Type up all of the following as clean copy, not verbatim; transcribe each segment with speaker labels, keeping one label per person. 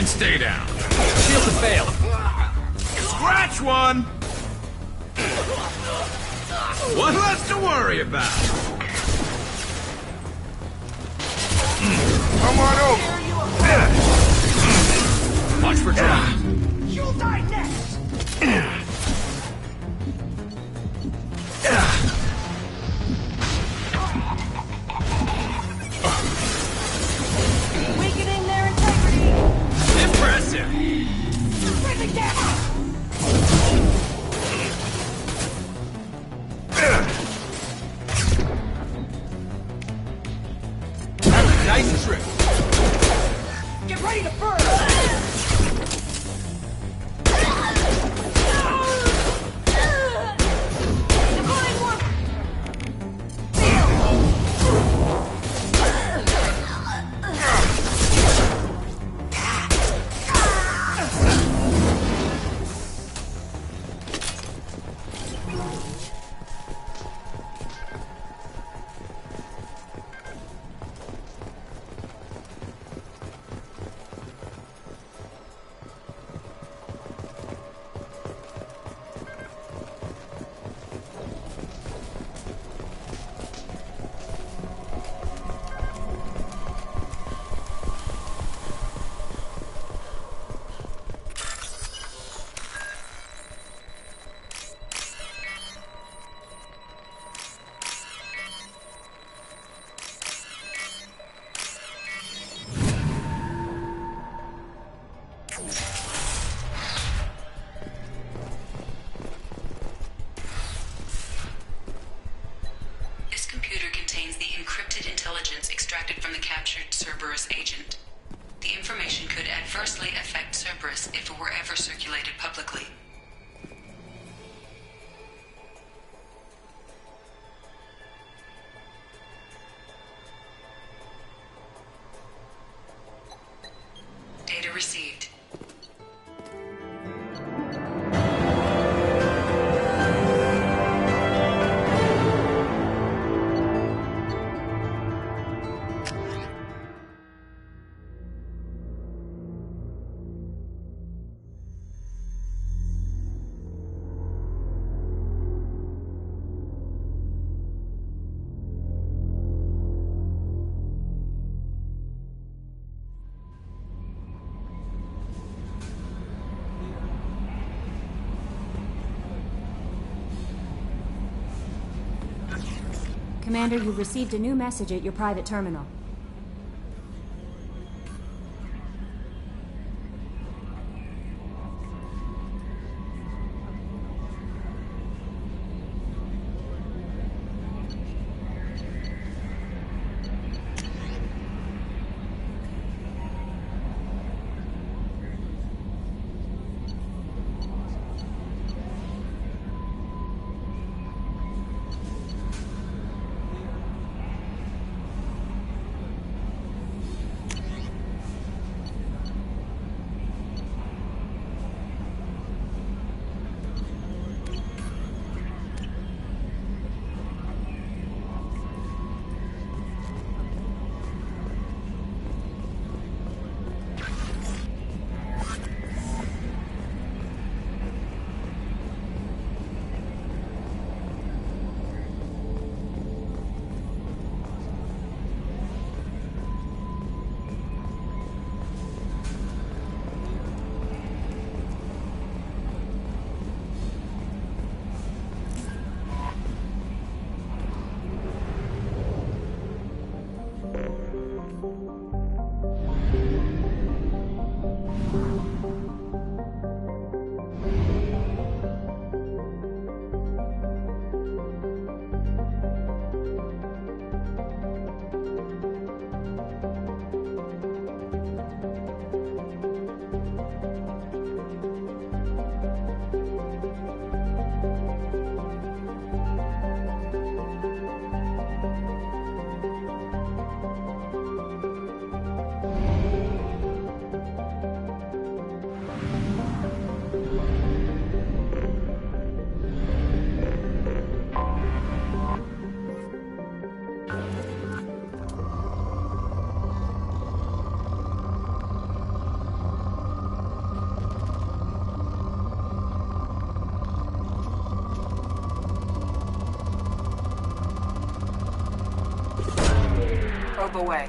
Speaker 1: And stay down.
Speaker 2: Shield to fail.
Speaker 1: Scratch one! One less to worry about.
Speaker 3: Come on over.
Speaker 1: Watch for drop.
Speaker 4: You'll die next! Weakening their integrity!
Speaker 1: Impressive.
Speaker 4: Breathing down!
Speaker 2: That's a nice trick.
Speaker 4: Get ready to burn! Divine one!
Speaker 5: This computer contains the encrypted intelligence extracted from the captured Cerberus agent. The information could adversely affect Cerberus if it were ever circulated publicly. Data received.
Speaker 6: Commander, you've received a new message at your private terminal.
Speaker 5: away.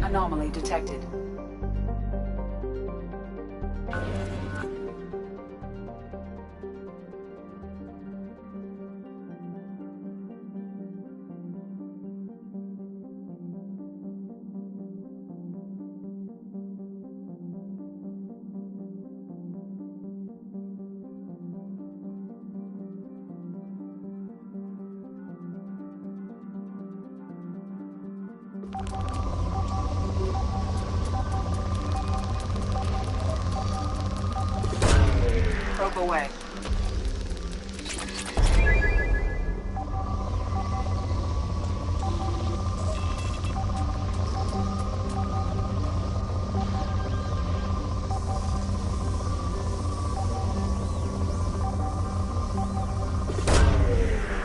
Speaker 5: Anomaly detected. Probe away.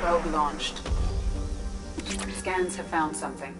Speaker 5: Probe launched. Scans have found something.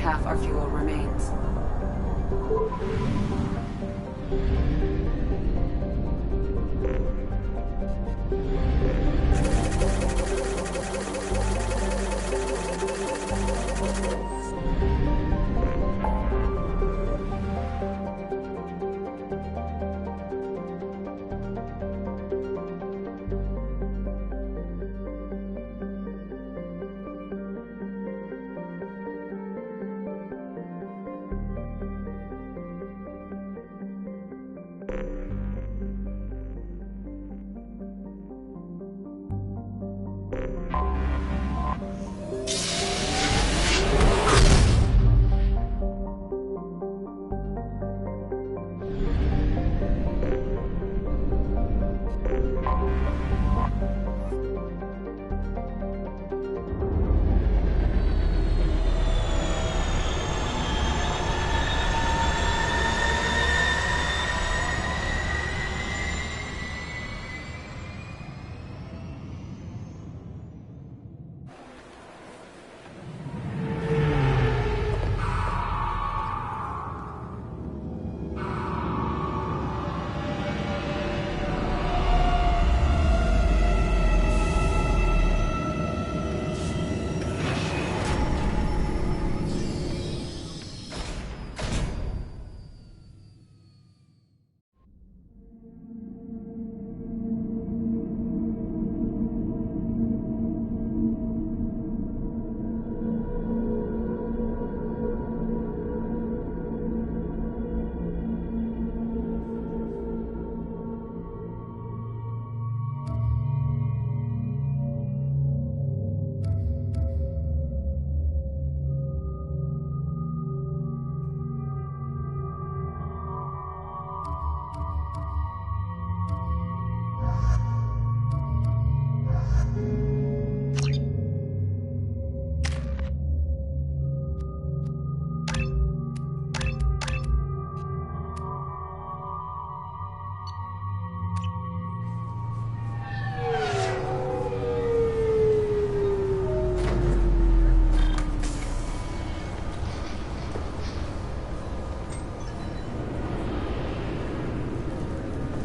Speaker 5: half our fuel remains.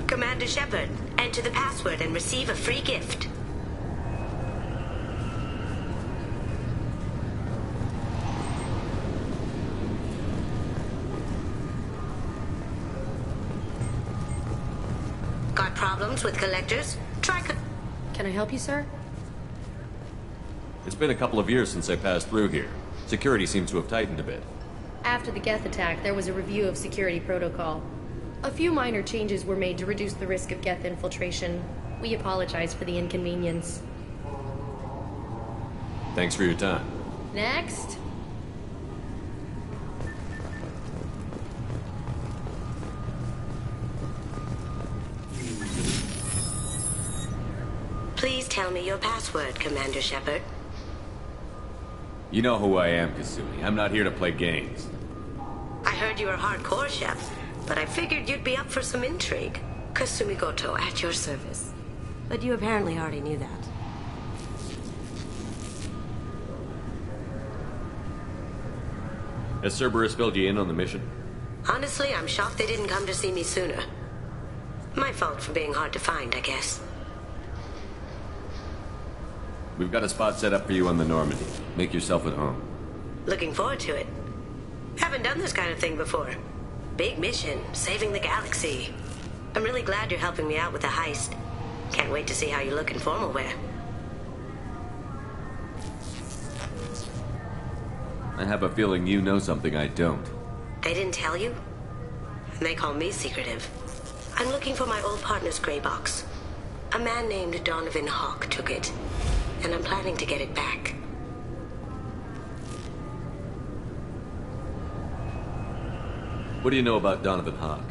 Speaker 3: Commander Shepard, enter the password and receive a free gift. Got problems with collectors? Try
Speaker 7: Can I help you, sir?
Speaker 8: It's been a couple of years since I passed through here. Security seems to have tightened a bit.
Speaker 7: After the Geth attack, there was a review of security protocol. A few minor changes were made to reduce the risk of Geth infiltration. We apologize for the inconvenience.
Speaker 8: Thanks for your time.
Speaker 7: Next.
Speaker 3: Please tell me your password, Commander Shepard.
Speaker 8: You know who I am, Kasumi. I'm not here to play games.
Speaker 3: I heard you were hardcore, Shep, but I figured you'd be up for some intrigue. Kasumi Goto, at your service. But you apparently already knew that.
Speaker 8: Has Cerberus filled you in on the mission?
Speaker 3: Honestly, I'm shocked they didn't come to see me sooner. My fault for being hard to find, I guess.
Speaker 8: We've got a spot set up for you on the Normandy. Make yourself at home.
Speaker 3: Looking forward to it. Haven't done this kind of thing before. Big mission, saving the galaxy. I'm really glad you're helping me out with the heist. Can't wait to see how you look in formal wear.
Speaker 8: I have a feeling you know something I don't.
Speaker 3: They didn't tell you? They call me secretive. I'm looking for my old partner's gray box. A man named Donovan Hawk took it, and I'm planning to get it back.
Speaker 8: What do you know about Donovan Hawk?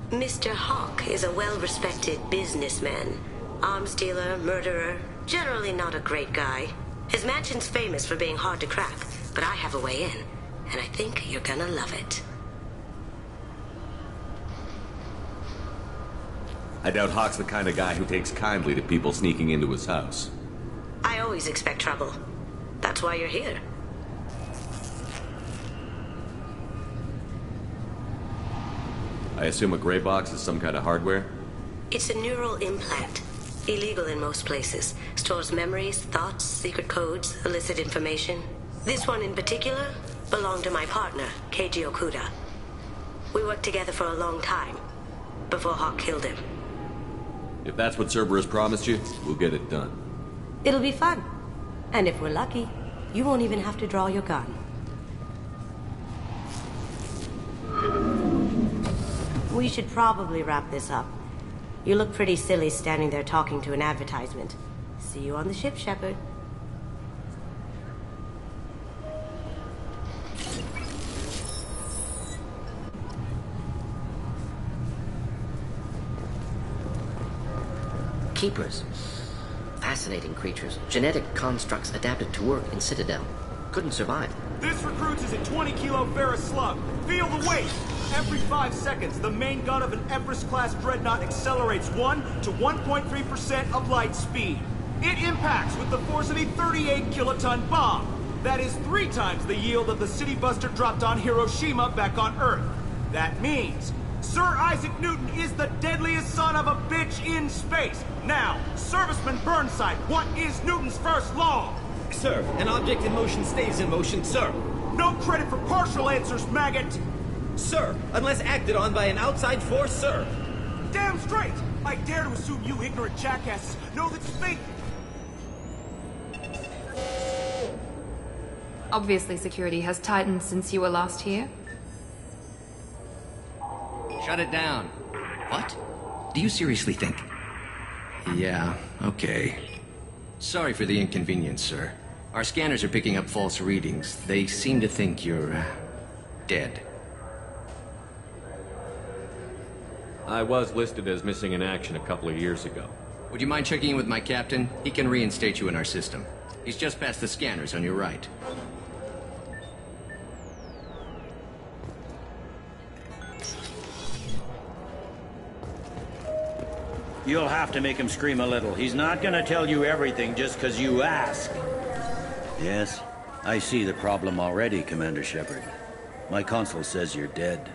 Speaker 3: Mr. Hawk is a well-respected businessman. Arms dealer, murderer, generally not a great guy. His mansion's famous for being hard to crack, but I have a way in, and I think you're gonna love it.
Speaker 8: I doubt Hawk's the kind of guy who takes kindly to people sneaking into his house.
Speaker 3: I always expect trouble. That's why you're here.
Speaker 8: I assume a gray box is some kind of hardware?
Speaker 3: It's a neural implant. Illegal in most places. Stores memories, thoughts, secret codes, illicit information. This one in particular belonged to my partner, Keiji Okuda. We worked together for a long time, before Hawk killed him.
Speaker 8: If that's what Cerberus promised you, we'll get it done.
Speaker 3: It'll be fun. And if we're lucky, you won't even have to draw your gun. We should probably wrap this up. You look pretty silly standing there talking to an advertisement. See you on the ship, Shepard.
Speaker 9: Keepers. Fascinating creatures. Genetic constructs adapted to work in Citadel. Couldn't survive.
Speaker 1: This recruits is a 20-kilo ferrous slug. Feel the weight! Every 5 seconds, the main gun of an Everest-class dreadnought accelerates 1 to 1.3% of light speed. It impacts with the force of a 38-kiloton bomb. That is 3 times the yield of the city buster dropped on Hiroshima back on Earth. That means Sir Isaac Newton is the deadliest son of a bitch in space. Now, Serviceman Burnside, what is Newton's first law?
Speaker 2: Sir, an object in motion stays in motion, sir.
Speaker 1: No credit for partial answers, maggot!
Speaker 2: Sir, unless acted on by an outside force, sir.
Speaker 1: Damn straight! I dare to assume you ignorant jackasses know that space...
Speaker 10: Obviously, security has tightened since you were last here.
Speaker 9: Shut it down. What? Do you seriously think? Yeah, okay. Sorry for the inconvenience, sir. Our scanners are picking up false readings. They seem to think you're, dead.
Speaker 8: I was listed as missing in action a couple of years ago.
Speaker 9: Would you mind checking in with my captain? He can reinstate you in our system. He's just past the scanners on your right.
Speaker 11: You'll have to make him scream a little. He's not gonna tell you everything just because you ask. Yes, I see the problem already, Commander Shepard. My console says you're dead.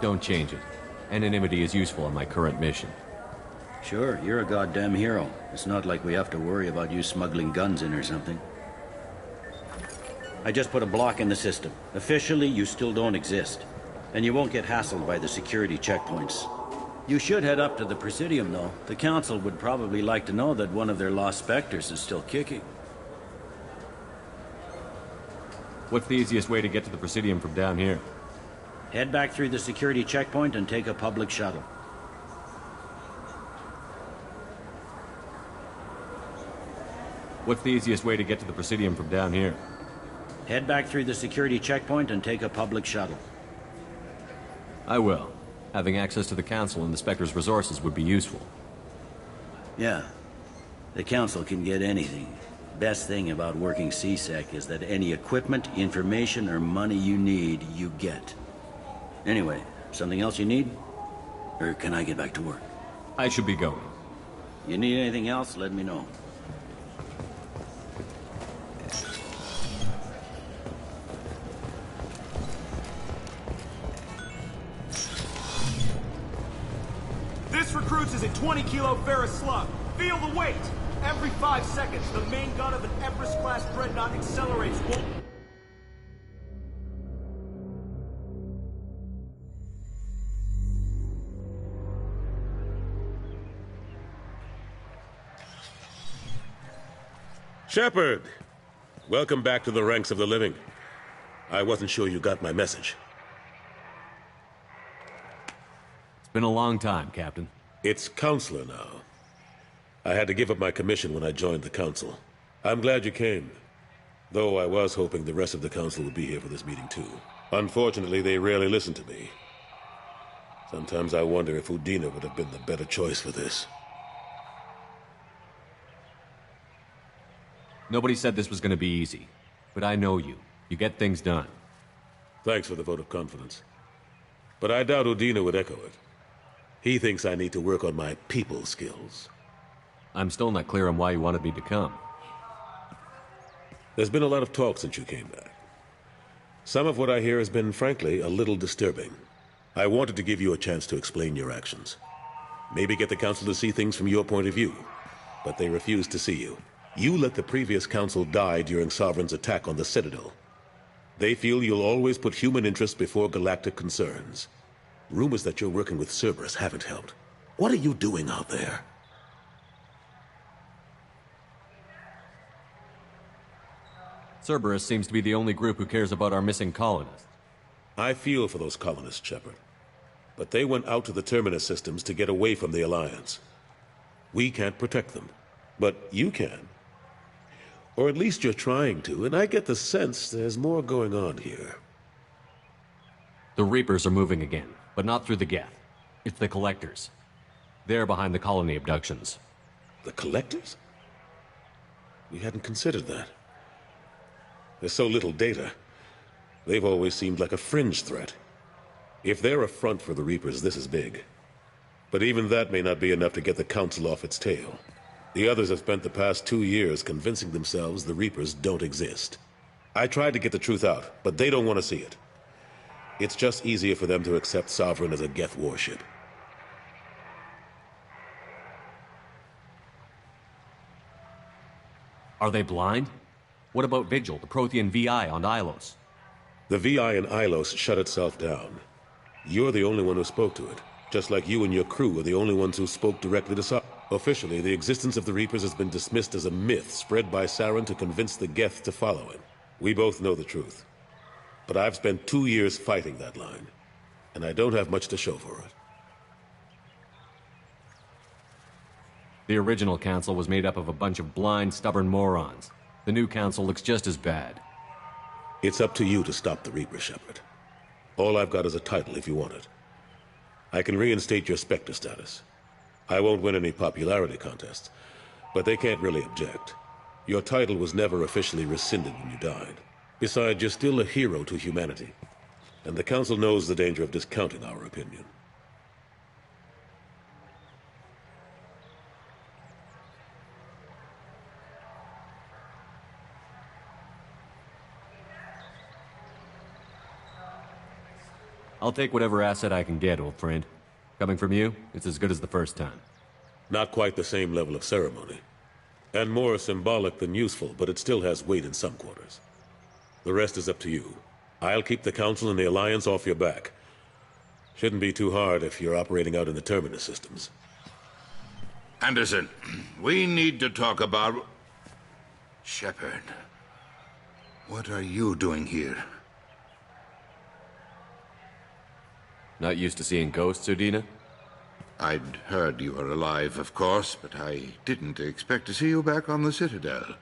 Speaker 8: Don't change it. Anonymity is useful on my current mission.
Speaker 11: Sure, you're a goddamn hero. It's not like we have to worry about you smuggling guns in or something. I just put a block in the system. Officially, you still don't exist. And you won't get hassled by the security checkpoints. You should head up to the Presidium, though. The Council would probably like to know that one of their lost specters is still kicking.
Speaker 8: What's the easiest way to get to the Presidium from down here?
Speaker 11: Head back through the security checkpoint and take a public shuttle.
Speaker 8: What's the easiest way to get to the Presidium from down here?
Speaker 11: Head back through the security checkpoint and take a public shuttle.
Speaker 8: I will. Having access to the Council and the Spectre's resources would be useful.
Speaker 11: Yeah. The Council can get anything. Best thing about working C-Sec is that any equipment, information, or money you need, you get. Anyway, something else you need? Or can I get back to work?
Speaker 8: I should be going.
Speaker 11: You need anything else, let me know.
Speaker 1: This recruits is a 20-kilo ferrous slug. Feel the weight! Every 5 seconds, the main gun of an Everest-class dreadnought accelerates one...
Speaker 12: Shepard! Welcome back to the ranks of the living. I wasn't sure you got my message.
Speaker 8: It's been a long time, Captain.
Speaker 12: It's Counselor now. I had to give up my commission when I joined the Council. I'm glad you came. Though I was hoping the rest of the Council would be here for this meeting too. Unfortunately, they rarely listen to me. Sometimes I wonder if Udina would have been the better choice for this.
Speaker 8: Nobody said this was going to be easy. But I know you. You get things done.
Speaker 12: Thanks for the vote of confidence. But I doubt Udina would echo it. He thinks I need to work on my people skills.
Speaker 8: I'm still not clear on why you wanted me to come.
Speaker 12: There's been a lot of talk since you came back. Some of what I hear has been, frankly, a little disturbing. I wanted to give you a chance to explain your actions. Maybe get the Council to see things from your point of view. But they refused to see you. You let the previous Council die during Sovereign's attack on the Citadel. They feel you'll always put human interests before galactic concerns. Rumors that you're working with Cerberus haven't helped. What are you doing out there?
Speaker 8: Cerberus seems to be the only group who cares about our missing colonists.
Speaker 12: I feel for those colonists, Shepard. But they went out to the Terminus systems to get away from the Alliance. We can't protect them. But you can. Or at least you're trying to, and I get the sense there's more going on here.
Speaker 8: The Reapers are moving again, but not through the Geth. It's the Collectors. They're behind the colony abductions.
Speaker 12: The Collectors? We hadn't considered that. There's so little data. They've always seemed like a fringe threat. If they're a front for the Reapers, this is big. But even that may not be enough to get the Council off its tail. The others have spent the past 2 years convincing themselves the Reapers don't exist. I tried to get the truth out, but they don't want to see it. It's just easier for them to accept Sovereign as a Geth warship.
Speaker 8: Are they blind? What about Vigil, the Prothean VI on Ilos?
Speaker 12: The VI in Ilos shut itself down. You're the only one who spoke to it, just like you and your crew are the only ones who spoke directly to Sovereign. Officially, the existence of the Reapers has been dismissed as a myth spread by Saren to convince the Geth to follow him. We both know the truth. But I've spent 2 years fighting that line, and I don't have much to show for it.
Speaker 8: The original council was made up of a bunch of blind, stubborn morons. The new council looks just as bad.
Speaker 12: It's up to you to stop the Reaper, Shepard. All I've got is a title if you want it. I can reinstate your Spectre status. I won't win any popularity contests, but they can't really object. Your title was never officially rescinded when you died. Besides, you're still a hero to humanity, and the Council knows the danger of discounting our opinion.
Speaker 8: I'll take whatever asset I can get, old friend. Coming from you, it's as good as the first time.
Speaker 12: Not quite the same level of ceremony. And more symbolic than useful, but it still has weight in some quarters. The rest is up to you. I'll keep the Council and the Alliance off your back. Shouldn't be too hard if you're operating out in the Terminus systems.
Speaker 13: Anderson, we need to talk about... Shepard. What are you doing here?
Speaker 8: Not used to seeing ghosts, Udina?
Speaker 13: I'd heard you were alive, of course, but I didn't expect to see you back on the Citadel.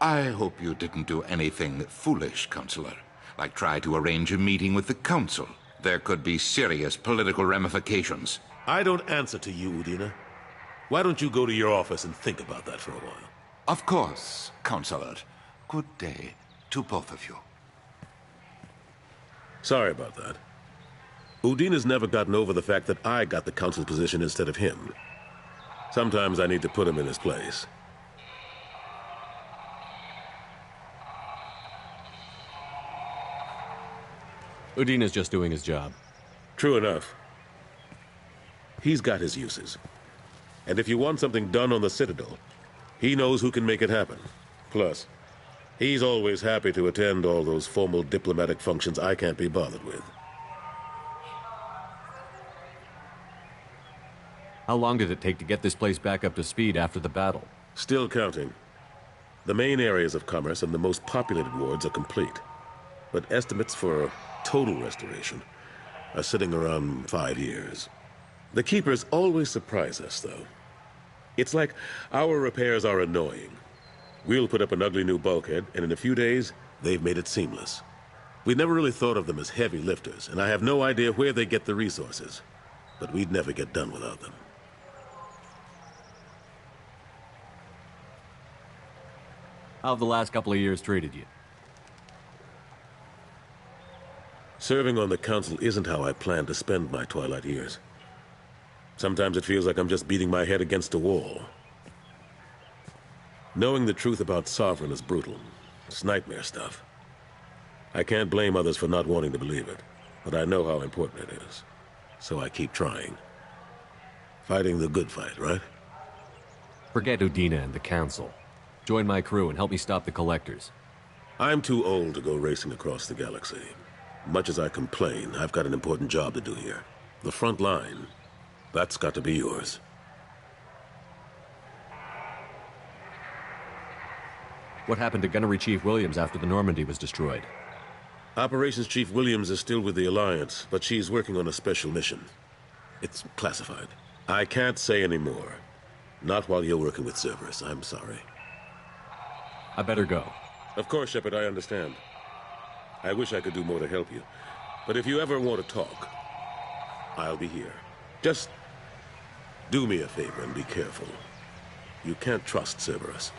Speaker 13: I hope you didn't do anything foolish, Counselor, like try to arrange a meeting with the Council. There could be serious political ramifications.
Speaker 12: I don't answer to you, Udina. Why don't you go to your office and think about that for a while?
Speaker 13: Of course, Counselor. Good day to both of you.
Speaker 12: Sorry about that. Udina's never gotten over the fact that I got the Council's position instead of him. Sometimes I need to put him in his place.
Speaker 8: Udina's just doing his job.
Speaker 12: True enough. He's got his uses. And if you want something done on the Citadel, he knows who can make it happen. Plus, he's always happy to attend all those formal diplomatic functions I can't be bothered with.
Speaker 8: How long did it take to get this place back up to speed after the battle?
Speaker 12: Still counting. The main areas of commerce and the most populated wards are complete. But estimates for total restoration are sitting around 5 years. The Keepers always surprise us, though. It's like our repairs are annoying. We'll put up an ugly new bulkhead, and in a few days, they've made it seamless. We never really thought of them as heavy lifters, and I have no idea where they get the resources. But we'd never get done without them.
Speaker 8: How have the last couple of years treated you?
Speaker 12: Serving on the Council isn't how I plan to spend my twilight years. Sometimes it feels like I'm just beating my head against a wall. Knowing the truth about Sovereign is brutal. It's nightmare stuff. I can't blame others for not wanting to believe it, but I know how important it is. So I keep trying. Fighting the good fight, right?
Speaker 8: Forget Udina and the Council. Join my crew and help me stop the Collectors.
Speaker 12: I'm too old to go racing across the galaxy. Much as I complain, I've got an important job to do here. The front line. That's got to be yours.
Speaker 8: What happened to Gunnery Chief Williams after the Normandy was destroyed?
Speaker 12: Operations Chief Williams is still with the Alliance, but she's working on a special mission. It's classified. I can't say any more. Not while you're working with Cerberus, I'm sorry.
Speaker 8: I better go.
Speaker 12: Of course, Shepard, I understand. I wish I could do more to help you. But if you ever want to talk, I'll be here. Just do me a favor and be careful. You can't trust Cerberus.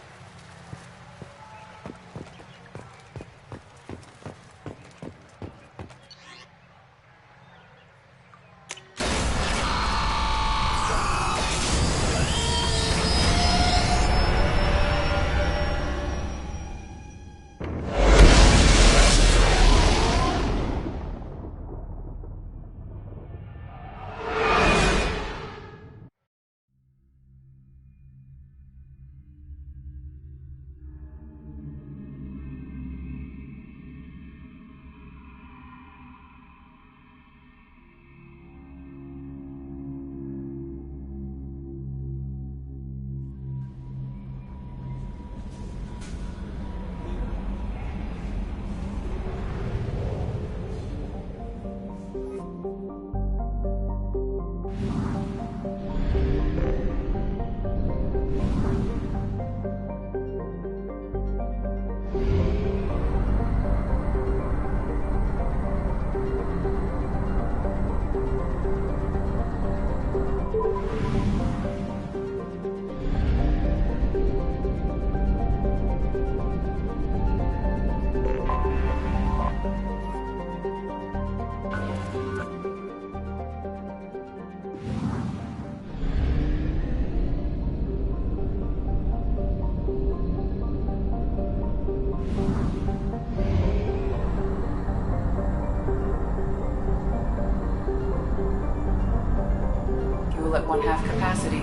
Speaker 10: 1/2 capacity.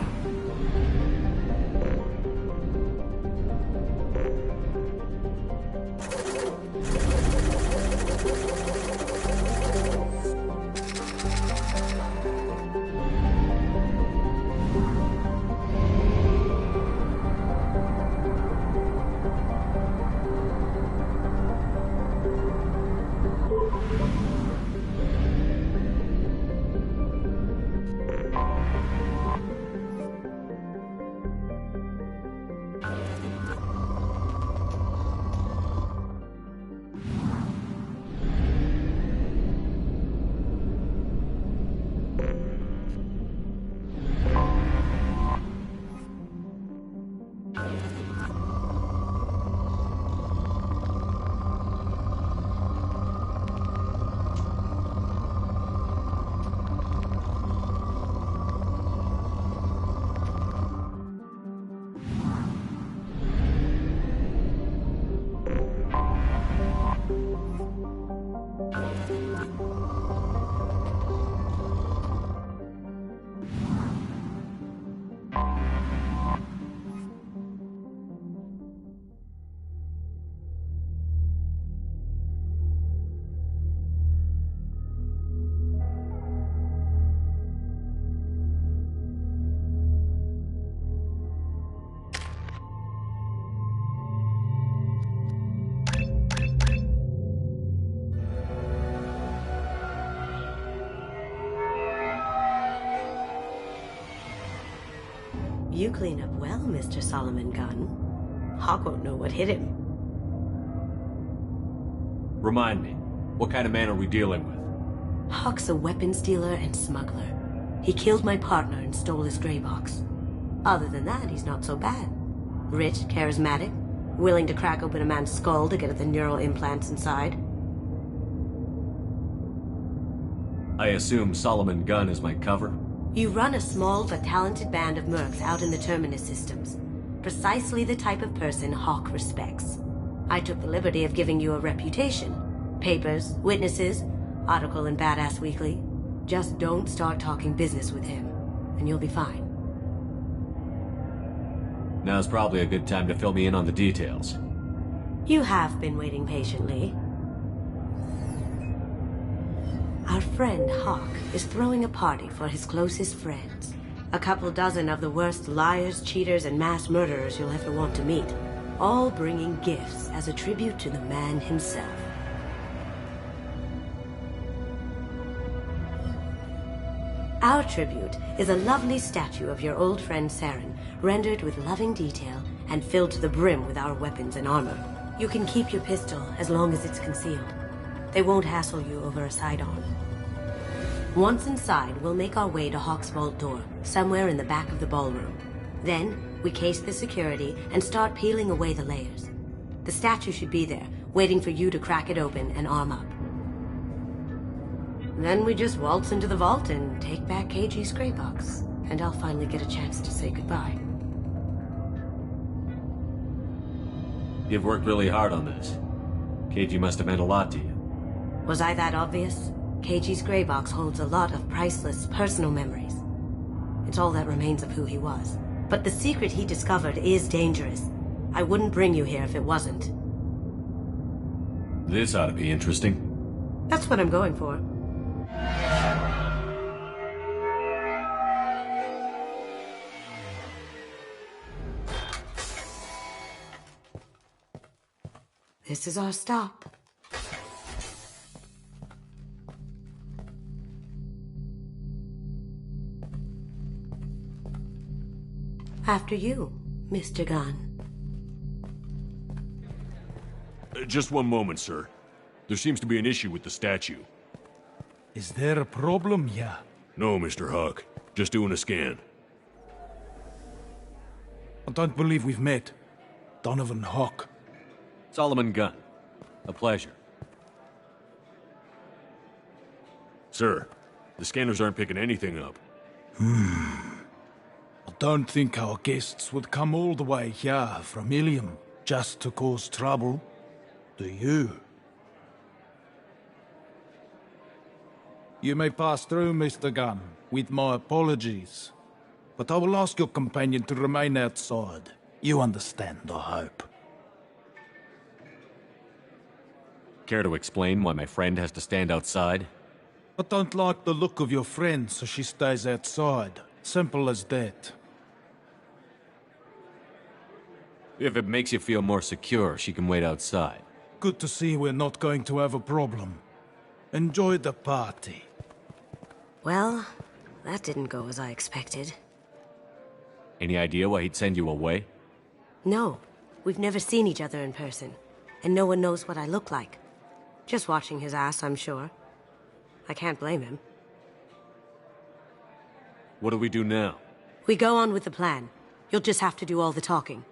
Speaker 3: You clean up well, Mr. Solomon Gunn. Hawk won't know what hit him.
Speaker 8: Remind me, what kind of man are we dealing with?
Speaker 3: Hawk's a weapons dealer and smuggler. He killed my partner and stole his gray box. Other than that, he's not so bad. Rich, charismatic, willing to crack open a man's skull to get at the neural implants inside.
Speaker 8: I assume Solomon Gunn is my cover?
Speaker 3: You run a small but talented band of mercs out in the Terminus systems. Precisely the type of person Hawk respects. I took the liberty of giving you a reputation. Papers, witnesses, article in Badass Weekly. Just don't start talking business with him, and you'll be fine.
Speaker 8: Now's probably a good time to fill me in on the details.
Speaker 3: You have been waiting patiently. Our friend Hawk is throwing a party for his closest friends. A couple dozen of the worst liars, cheaters, and mass murderers you'll ever want to meet. All bringing gifts as a tribute to the man himself. Our tribute is a lovely statue of your old friend Saren, rendered with loving detail and filled to the brim with our weapons and armor. You can keep your pistol as long as it's concealed. They won't hassle you over a sidearm. Once inside, we'll make our way to Hawk's vault door, somewhere in the back of the ballroom. Then, we case the security and start peeling away the layers. The statue should be there, waiting for you to crack it open and arm up. Then we just waltz into the vault and take back KG's gray box, and I'll finally get a chance to say goodbye.
Speaker 8: You've worked really hard on this. KG must have meant a lot to you.
Speaker 3: Was I that obvious? KG's gray box holds a lot of priceless personal memories. It's all that remains of who he was. But the secret he discovered is dangerous. I wouldn't bring you here if it wasn't.
Speaker 8: This ought to be interesting.
Speaker 3: That's what I'm going for. This is our stop. After you, Mr. Gunn.
Speaker 14: Just one moment, sir. There seems to be an issue with the statue.
Speaker 15: Is there a problem here?
Speaker 14: No, Mr. Hawk. Just doing a scan.
Speaker 15: I don't believe we've met. Donovan Hawk.
Speaker 8: Solomon Gunn. A pleasure.
Speaker 14: Sir, the scanners aren't picking anything up.
Speaker 15: I don't think our guests would come all the way here from Ilium just to cause trouble. Do you? You may pass through, Mr. Gunn, with my apologies. but I will ask your companion to remain outside. You understand, I hope.
Speaker 8: Care to explain why my friend has to stand outside?
Speaker 15: I don't like the look of your friend, so she stays outside. Simple as that.
Speaker 8: If it makes you feel more secure, she can wait outside.
Speaker 15: Good to see we're not going to have a problem. Enjoy the party.
Speaker 3: Well, that didn't go as I expected.
Speaker 8: Any idea why he'd send you away?
Speaker 3: No, we've never seen each other in person, and no one knows what I look like. Just watching his ass, I'm sure. I can't blame him.
Speaker 8: What do we do now?
Speaker 3: We go on with the plan. You'll just have to do all the talking.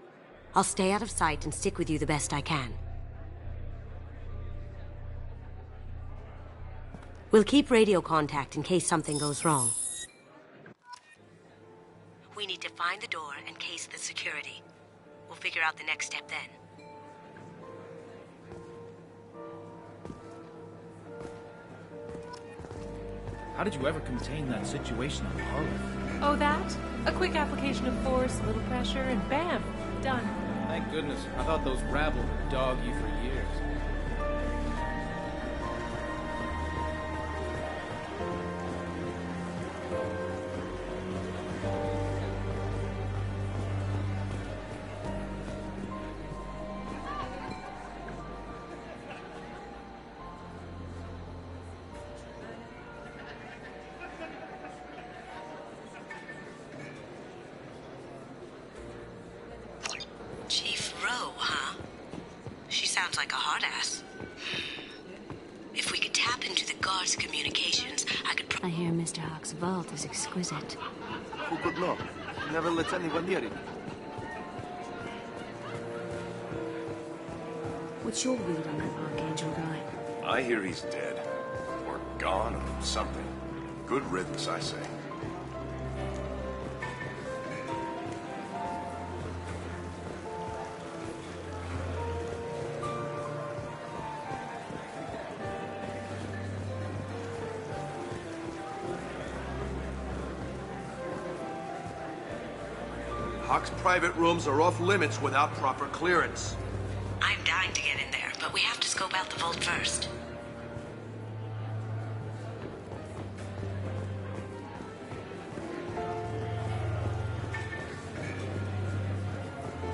Speaker 3: I'll stay out of sight and stick with you the best I can. We'll keep radio contact in case something goes wrong. We need to find the door and case the security. We'll figure out the next step then.
Speaker 16: How did you ever contain that situation on Harlow?
Speaker 17: Oh, that? A quick application of force, a little pressure, and bam! Done.
Speaker 16: Thank goodness. I thought those rabble would dog you for years.
Speaker 3: Chief Rowe, huh? She sounds like a hard ass. If we could tap into the guard's communications, I could
Speaker 6: I hear Mr. Hawk's vault is exquisite.
Speaker 18: Who could know? He never lets anyone near it.
Speaker 6: What's your read on that Archangel guy?
Speaker 19: I hear he's dead. Or gone, or something. Good riddance, I say.
Speaker 18: Hawk's private rooms are off limits without proper clearance.
Speaker 3: I'm dying to get in there, but we have to scope out the vault first.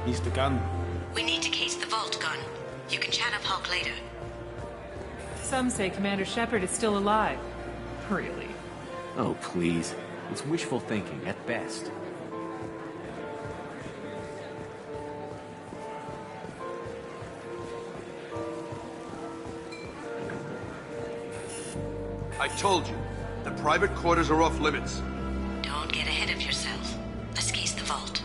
Speaker 16: He's the gun.
Speaker 3: We need to case the vault gun. You can chat up Hawk later.
Speaker 17: Some say Commander Shepard is still alive. Really?
Speaker 14: Oh, please. It's wishful thinking, at best.
Speaker 18: I told you, the private quarters are off limits.
Speaker 3: Don't get ahead of yourself. Let's case the vault.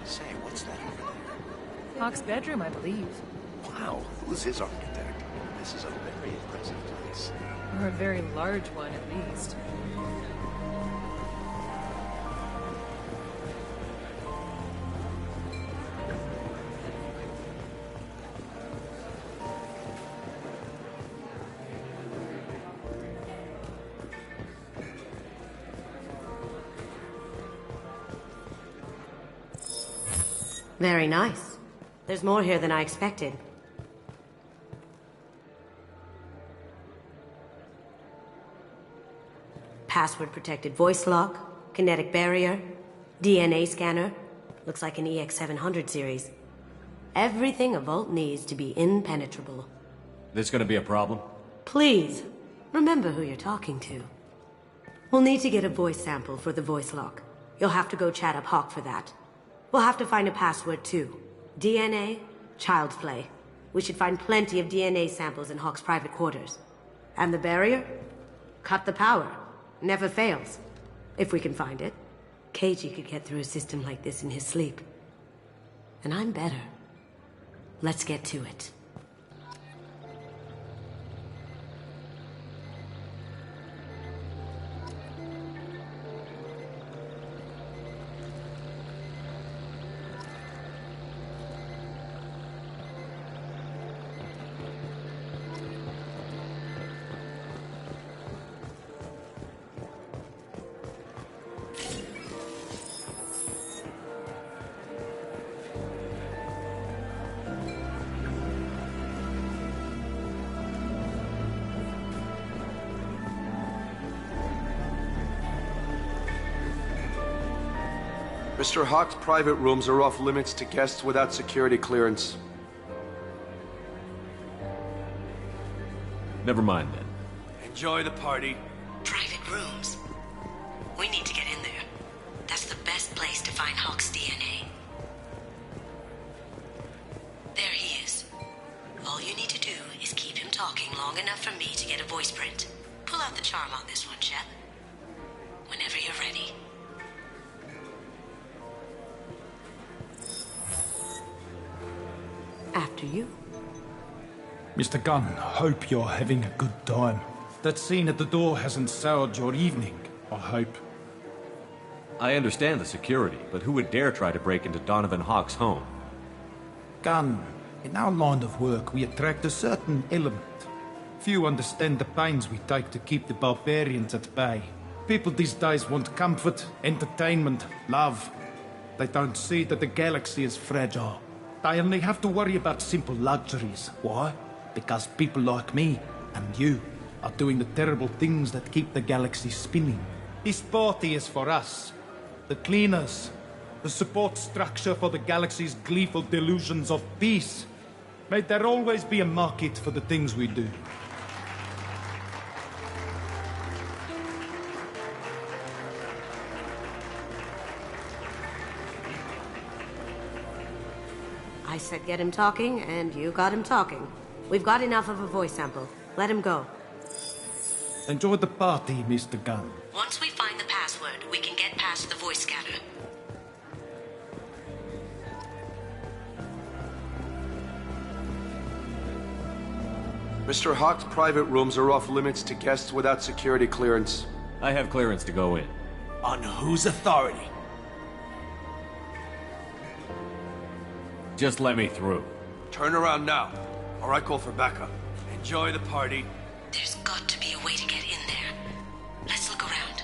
Speaker 19: Say, what's that over there?
Speaker 17: Hawk's bedroom, I believe.
Speaker 19: Wow, who's his architect? This is a very impressive place.
Speaker 17: Or a very large one, at least.
Speaker 3: Very nice. There's more here than I expected. Password-protected voice lock, kinetic barrier, DNA scanner. Looks like an EX700 series. Everything a vault needs to be impenetrable.
Speaker 8: This gonna be a problem?
Speaker 3: Please, remember who you're talking to. We'll need to get a voice sample for the voice lock. You'll have to go chat up Hawk for that. We'll have to find a password, too. DNA, child's play. We should find plenty of DNA samples in Hawk's private quarters. And the barrier? Cut the power. Never fails. If we can find it. KG could get through a system like this in his sleep. And I'm better. Let's get to it.
Speaker 18: Mr. Hawk's private rooms are off limits to guests without security clearance.
Speaker 8: Never mind then.
Speaker 18: Enjoy the party.
Speaker 3: Private rooms. We need to get in there. That's the best place to find Hawk's DNA. There he is. All you need to do is keep him talking long enough for me to get a voice print. Pull out the charm on this one, Shep. Whenever you're ready. After you.
Speaker 15: Mr. Gunn, hope you're having a good time. That scene at the door hasn't soured your evening, I hope.
Speaker 8: I understand the security, but who would dare try to break into Donovan Hawk's home?
Speaker 15: Gunn, in our line of work, we attract a certain element. Few understand the pains we take to keep the barbarians at bay. People these days want comfort, entertainment, love. They don't see that the galaxy is fragile. They only have to worry about simple luxuries. Why? Because people like me and you are doing the terrible things that keep the galaxy spinning. This party is for us, the cleaners, the support structure for the galaxy's gleeful delusions of peace. May there always be a market for the things we do.
Speaker 3: I said get him talking, and you got him talking. We've got enough of a voice sample. Let him go.
Speaker 15: Enjoy the party, Mr. Gunn.
Speaker 3: Once we find the password, we can get past the voice scanner.
Speaker 18: Mr. Hawk's private rooms are off limits to guests without security clearance.
Speaker 8: I have clearance to go in.
Speaker 1: On whose authority?
Speaker 8: Just let me through.
Speaker 18: Turn around now, or I call for backup. Enjoy the party.
Speaker 3: There's got to be a way to get in there. Let's look around.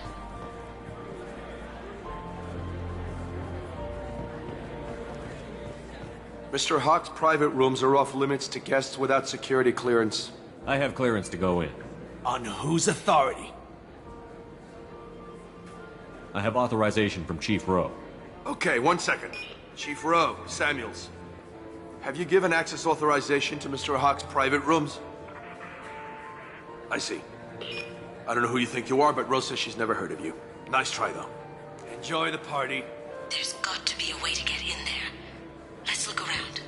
Speaker 18: Mr. Hawk's private rooms are off limits to guests without security clearance.
Speaker 8: I have clearance to go in.
Speaker 1: On whose authority?
Speaker 8: I have authorization from Chief Rowe.
Speaker 18: Okay, 1 second. Chief Rowe, Samuels. Have you given access authorization to Mr. Hawk's private rooms? I see. I don't know who you think you are, but Rose says she's never heard of you. Nice try, though. Enjoy the party.
Speaker 3: There's got to be a way to get in there. Let's look around.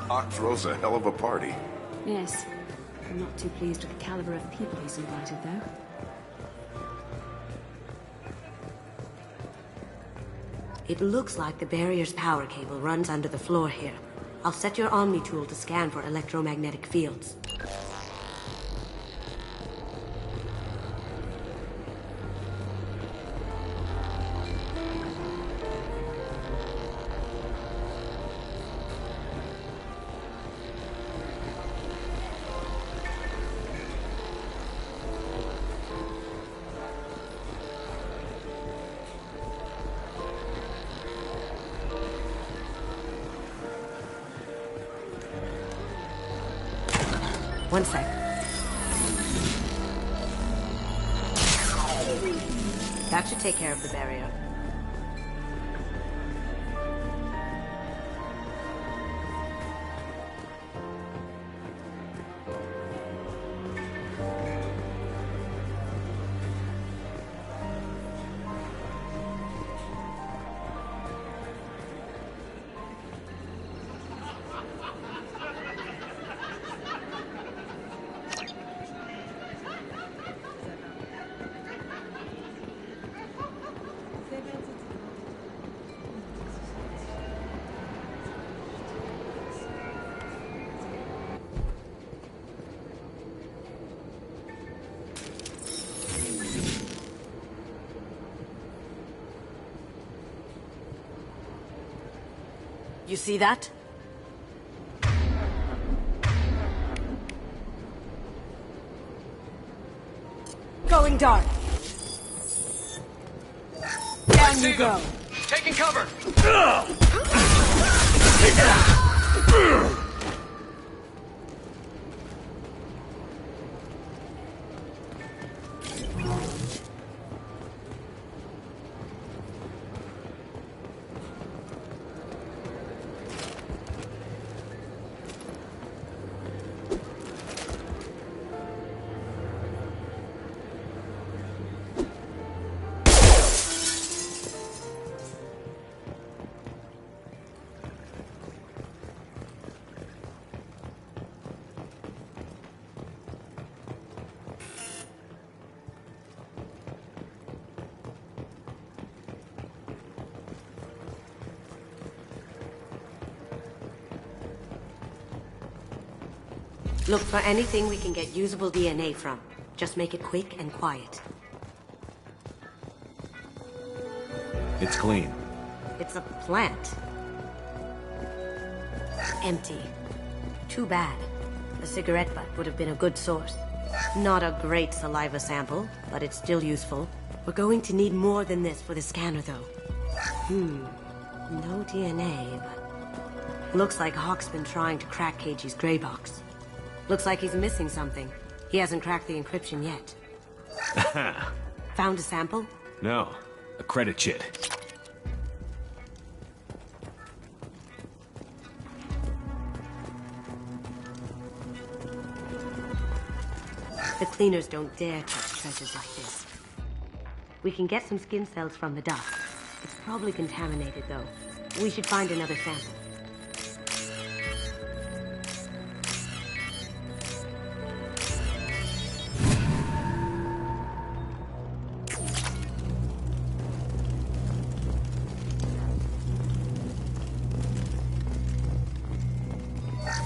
Speaker 19: Hawk throws a hell of a party.
Speaker 6: Yes. I'm not too pleased with the caliber of people he's invited, though.
Speaker 3: It looks like the barrier's power cable runs under the floor here. I'll set your Omni tool to scan for electromagnetic fields. One sec. That should take care of the barrier. You see that? Going dark. Down you go.
Speaker 2: Taking cover!
Speaker 3: Look for anything we can get usable DNA from. Just make it quick and quiet.
Speaker 8: It's clean.
Speaker 3: It's a plant. Empty. Too bad. A cigarette butt would have been a good source. Not a great saliva sample, but it's still useful. We're going to need more than this for the scanner, though. No DNA, but... Looks like Hawk's been trying to crack KG's gray box. Looks like he's missing something. He hasn't cracked the encryption yet. Found a sample?
Speaker 14: No, a credit chit.
Speaker 3: The cleaners don't dare touch treasures like this. We can get some skin cells from the dust. It's probably contaminated, though. We should find another sample.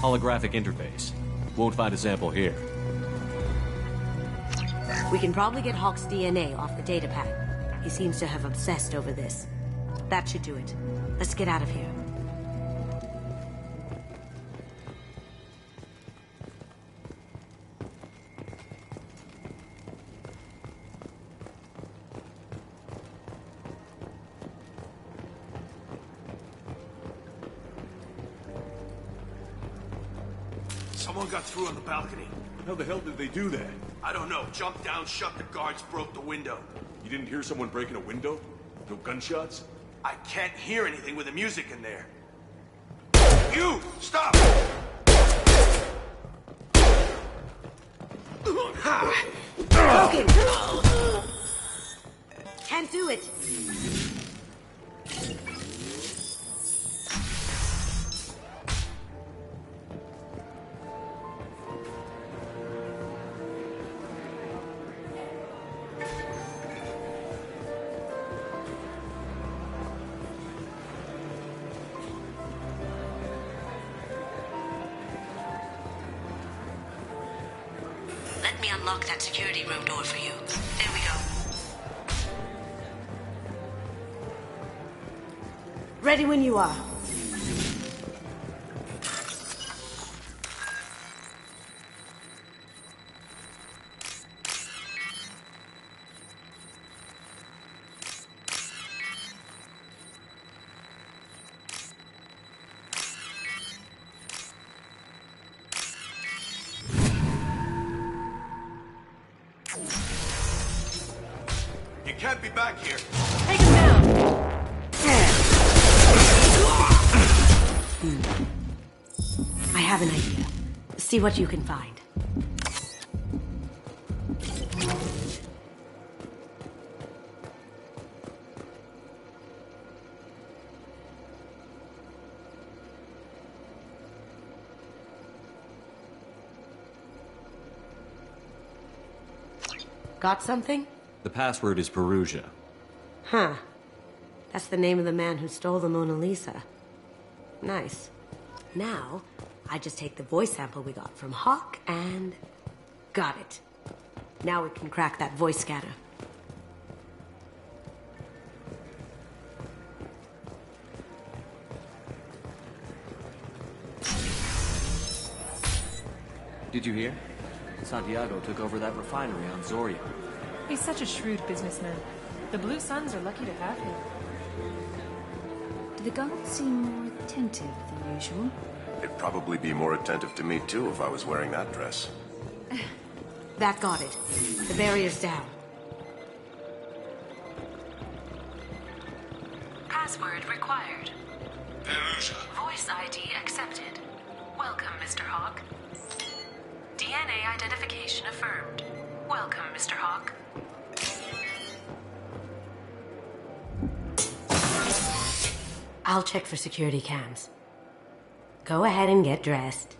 Speaker 8: Holographic interface. Won't find a sample here.
Speaker 3: We can probably get Hawk's DNA off the datapad. He seems to have obsessed over this. That should do it. Let's get out of here.
Speaker 18: Someone got through on the balcony.
Speaker 14: How the hell did they do that?
Speaker 18: I don't know. Jumped down, shut the guards, broke the window.
Speaker 14: You didn't hear someone breaking a window? No gunshots?
Speaker 18: I can't hear anything with the music in there. You! Stop!
Speaker 3: Broken! Can't do it! Let me unlock that security room door for you. There we go. Ready when you are.
Speaker 18: You can't be back here.
Speaker 3: Take him down! I have an idea. See what you can find. Got something?
Speaker 8: The password is Perugia.
Speaker 3: Huh. That's the name of the man who stole the Mona Lisa. Nice. Now, I just take the voice sample we got from Hawk and... got it. Now we can crack that voice scatter.
Speaker 20: Did you hear? Santiago took over that refinery on Zoria.
Speaker 17: He's such a shrewd businessman. The Blue Suns are lucky to have him.
Speaker 6: Do the guards seem more attentive than usual?
Speaker 19: They'd probably be more attentive to me, too, if I was wearing that dress.
Speaker 3: That got it. The barrier's down.
Speaker 5: Password required.
Speaker 19: Perugia.
Speaker 5: Voice ID accepted. Welcome, Mr. Hawk. DNA identification affirmed. Welcome, Mr. Hawk.
Speaker 3: I'll check for security cams. Go ahead and get dressed.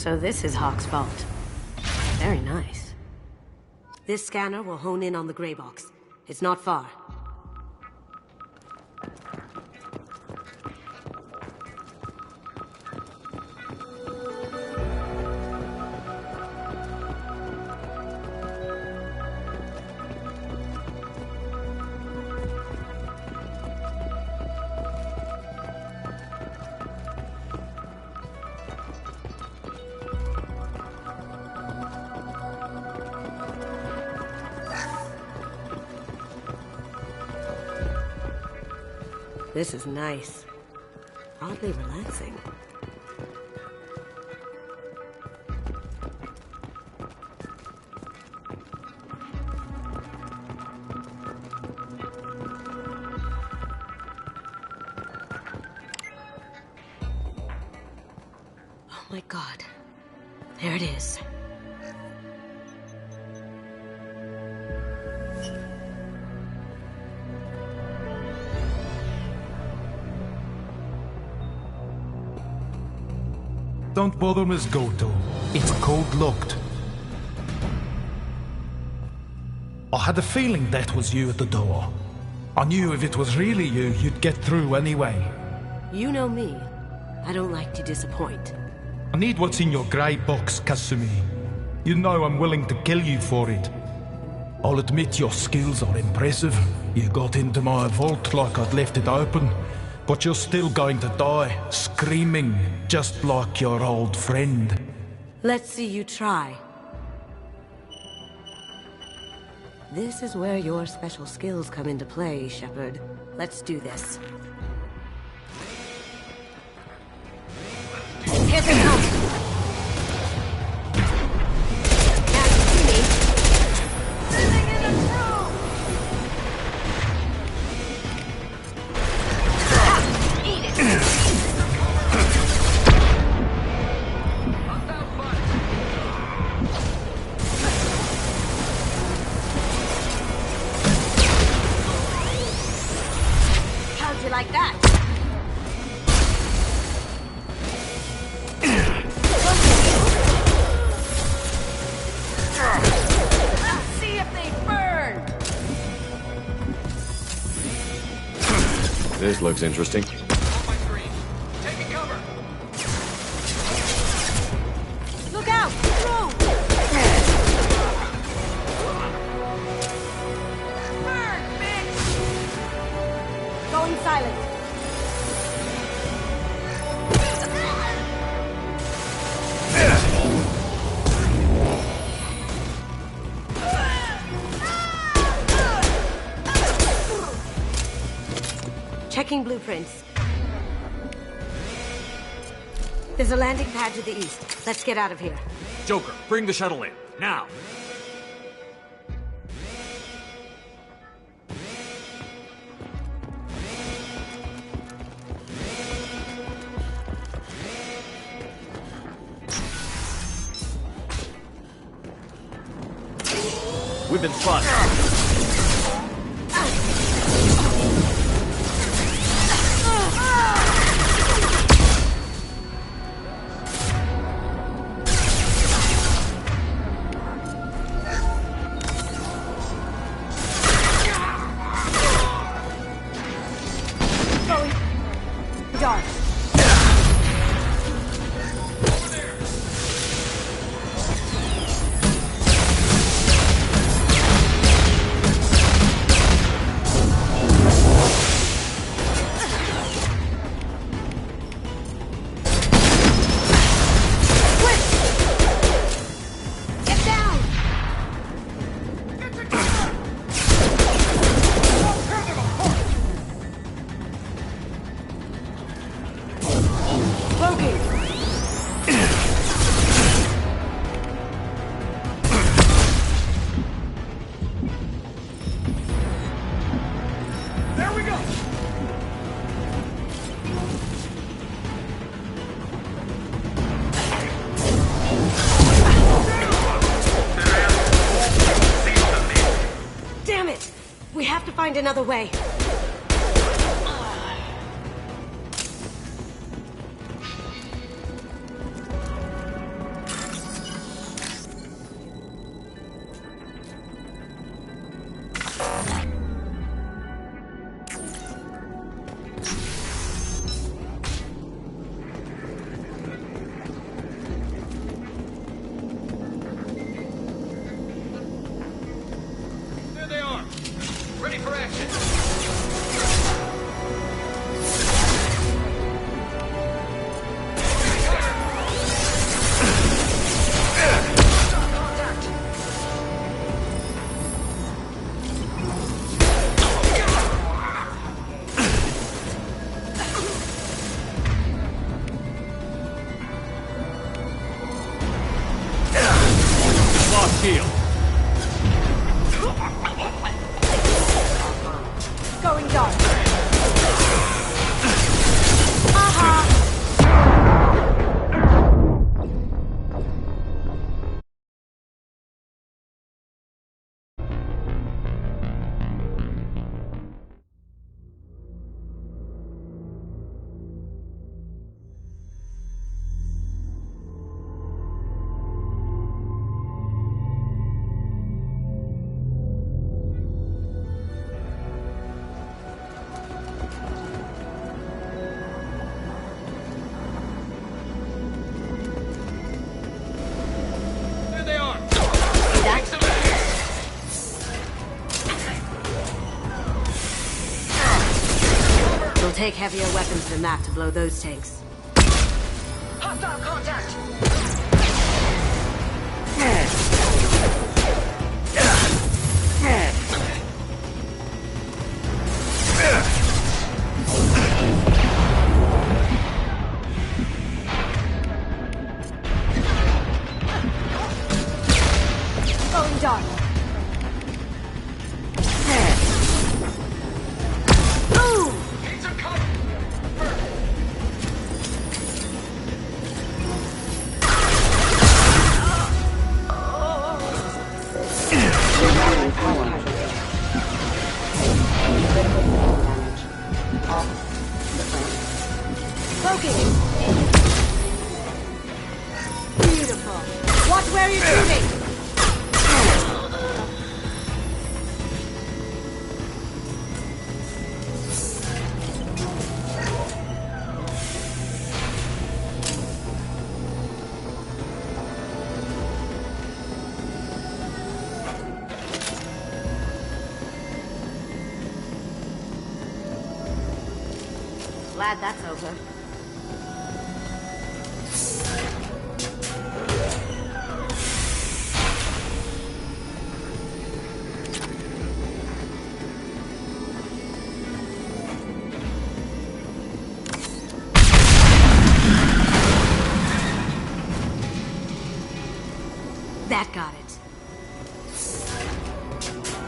Speaker 3: So this is Hawk's vault. Very nice. This scanner will hone in on the gray box. It's not far. This is nice. Oddly relaxing. Oh my God. There it is.
Speaker 15: Don't bother, Miss Goto. It's code-locked. I had a feeling that was you at the door. I knew if it was really you, you'd get through anyway.
Speaker 3: You know me. I don't like to disappoint.
Speaker 15: I need what's in your grey box, Kasumi. You know I'm willing to kill you for it. I'll admit your skills are impressive. You got into my vault like I'd left it open. But you're still going to die, screaming, just like your old friend.
Speaker 3: Let's see you try. This is where your special skills come into play, Shepard. Let's do this. Here they come! Now you see me. Living in a room! Eat it! How'd you like that? Let's see if they burn!
Speaker 8: This looks interesting.
Speaker 3: Look out! Throw! Burn, bitch! Going silent. Checking blueprints. There's a landing pad to the east. Let's get out of here.
Speaker 8: Joker, bring the shuttle in. Now! We've been spotted.
Speaker 3: Dark. Get down!
Speaker 4: There we go!
Speaker 3: Damn it! We have to find another way.
Speaker 2: There they are! Ready for action!
Speaker 8: Lost shield.
Speaker 4: Going dark. Aha!
Speaker 2: There they are!
Speaker 3: It'll take heavier weapons than that to blow those tanks.
Speaker 4: Hostile contact! Going dark. Ooh!
Speaker 2: Need some cover!
Speaker 4: Poking! Beautiful. Watch where you're shooting!
Speaker 3: Glad that's over. That got it.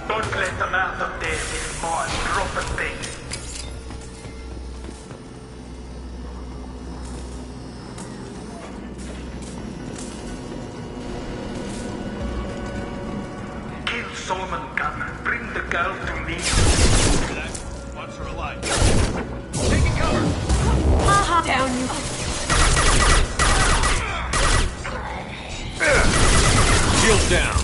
Speaker 21: Don't let them out of there with more proper things. Kill Solomon Gunn. Bring the girl to me.
Speaker 2: Once her alive. Taking cover!
Speaker 4: Aha! Down you.
Speaker 8: Shield down.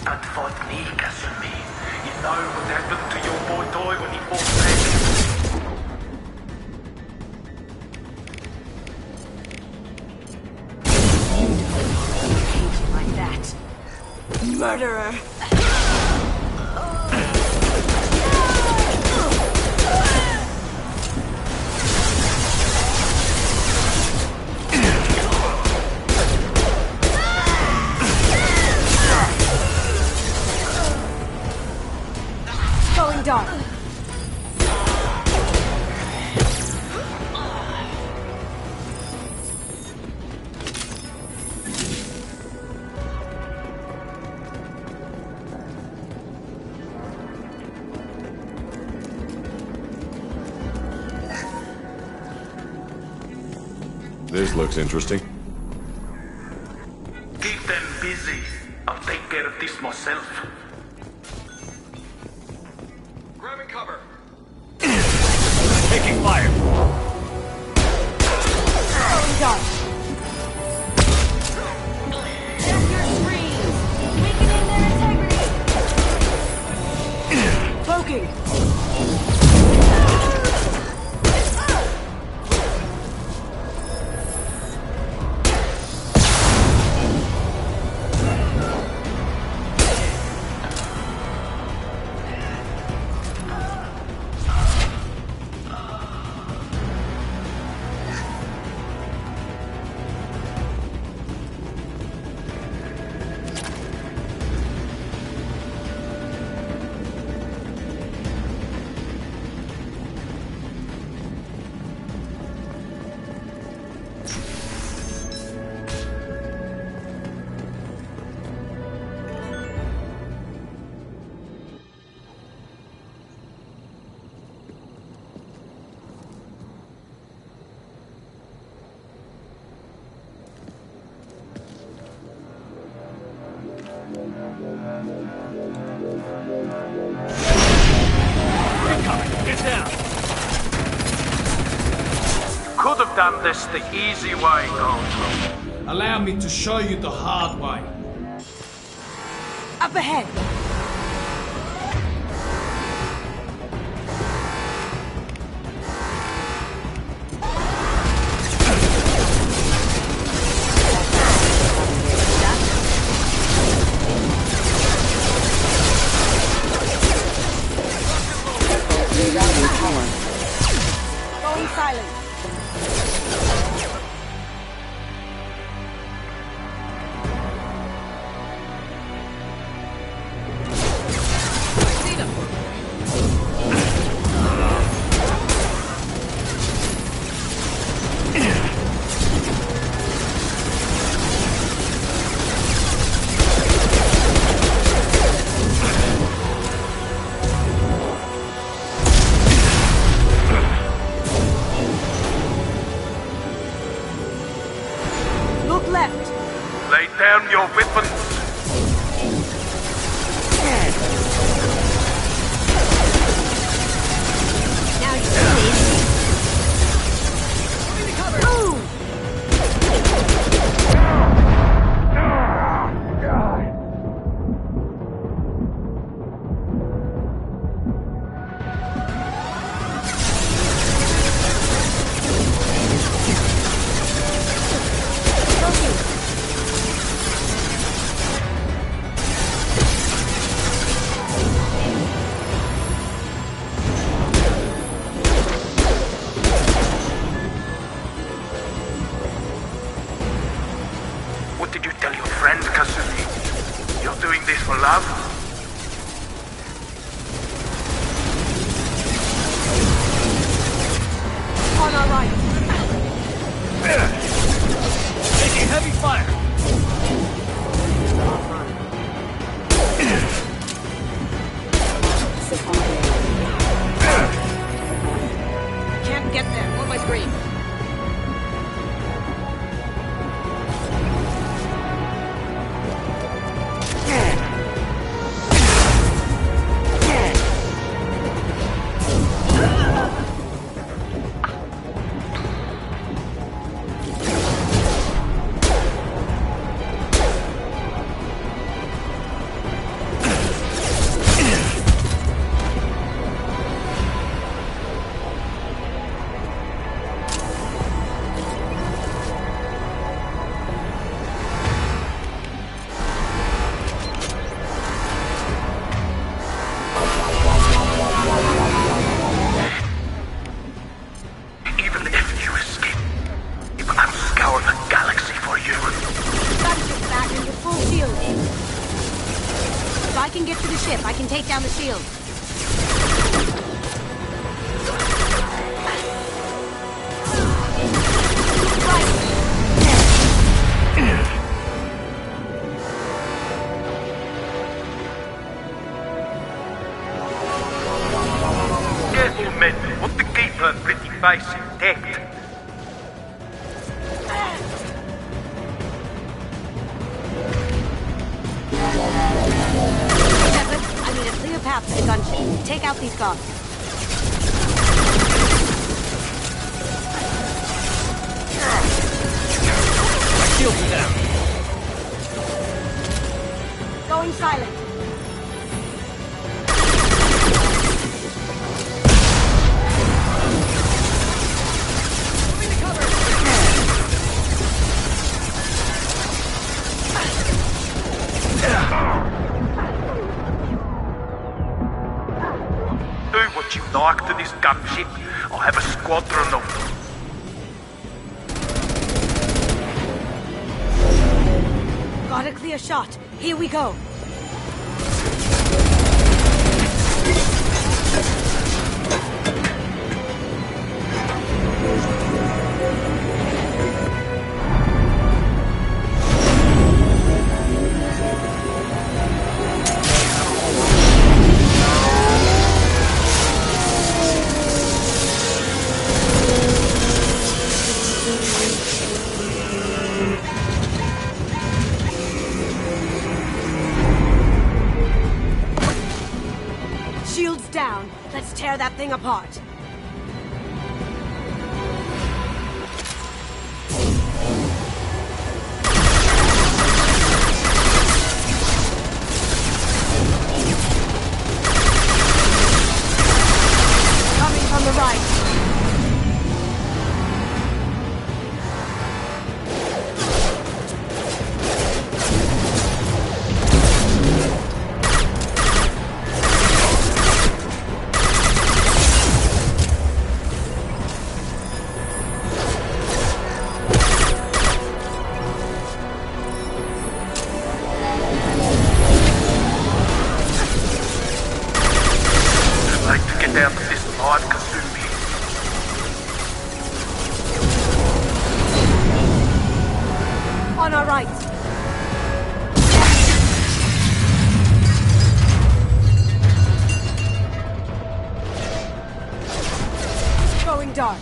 Speaker 21: and fought me, Kasumi. You know what happened to your boy Toy when he fought back?
Speaker 4: Hate you like that. Murderer! Going dark.
Speaker 14: This looks interesting.
Speaker 21: Keep them busy. I'll take care of this myself.
Speaker 19: Grabbing cover.
Speaker 1: Taking fire.
Speaker 4: Going dark. There's your screens. Weakening their integrity. Cloaking.
Speaker 1: Get down.
Speaker 21: Could have done this the easy way, Goldblum.
Speaker 15: Allow me to show you the hard way.
Speaker 4: Up ahead. Going silent. Look left.
Speaker 21: Lay down your weapons.
Speaker 4: Now you please. Move.
Speaker 21: What did you tell your friend, Kasumi? You're doing this for love?
Speaker 4: On our right.
Speaker 1: Taking heavy fire.
Speaker 4: Can't get there. On my screen. can get to the ship, I can take down the shield.
Speaker 21: Careful, men. Want to keep her pretty face intact.
Speaker 4: Shepard, I need a clear path to the gunship. Take out these guards.
Speaker 2: My shields are down.
Speaker 4: Going silent.
Speaker 21: Do what you like to this gunship. I'll have a squadron of them.
Speaker 4: Got a clear shot. Here we go. Shields down. Let's tear that thing apart. Coming from the right.
Speaker 21: Down to this live Kasumi.
Speaker 4: On our right. Going dark.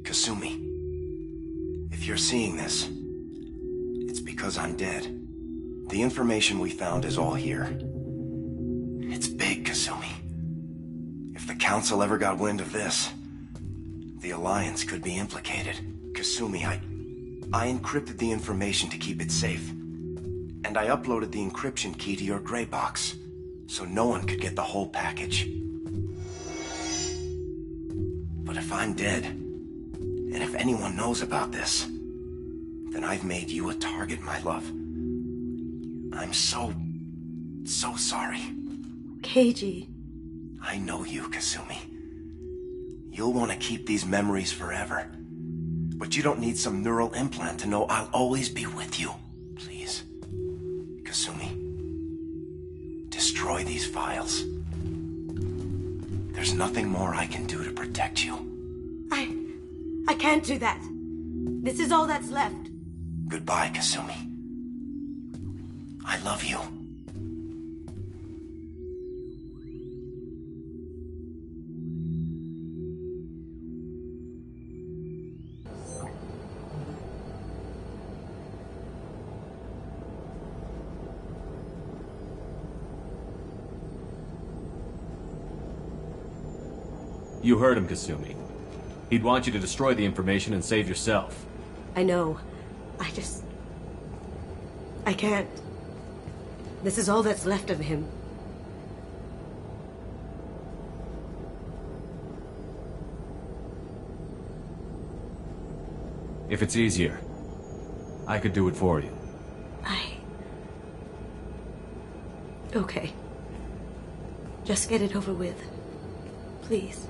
Speaker 7: Kasumi, if you're seeing this, it's because I'm dead. The information we found is all here. It's big, Kasumi. If the Council ever got wind of this, the Alliance could be implicated. Kasumi, I encrypted the information to keep it safe. And I uploaded the encryption key to your gray box, so no one could get the whole package. But if I'm dead, and if anyone knows about this, then I've made you a target, my love. I'm so sorry.
Speaker 4: Keiji.
Speaker 7: I know you, Kasumi. You'll want to keep these memories forever. But you don't need some neural implant to know I'll always be with you. Please. destroy these files. There's nothing more I can do to protect you.
Speaker 3: I can't do that. This is all that's left.
Speaker 7: Goodbye, Kasumi. I love you.
Speaker 8: You heard him, Kasumi. He'd want you to destroy the information and save yourself.
Speaker 3: I know. I can't. This is all that's left of him.
Speaker 8: If it's easier, I could do it for you.
Speaker 3: Okay. Just get it over with. Please.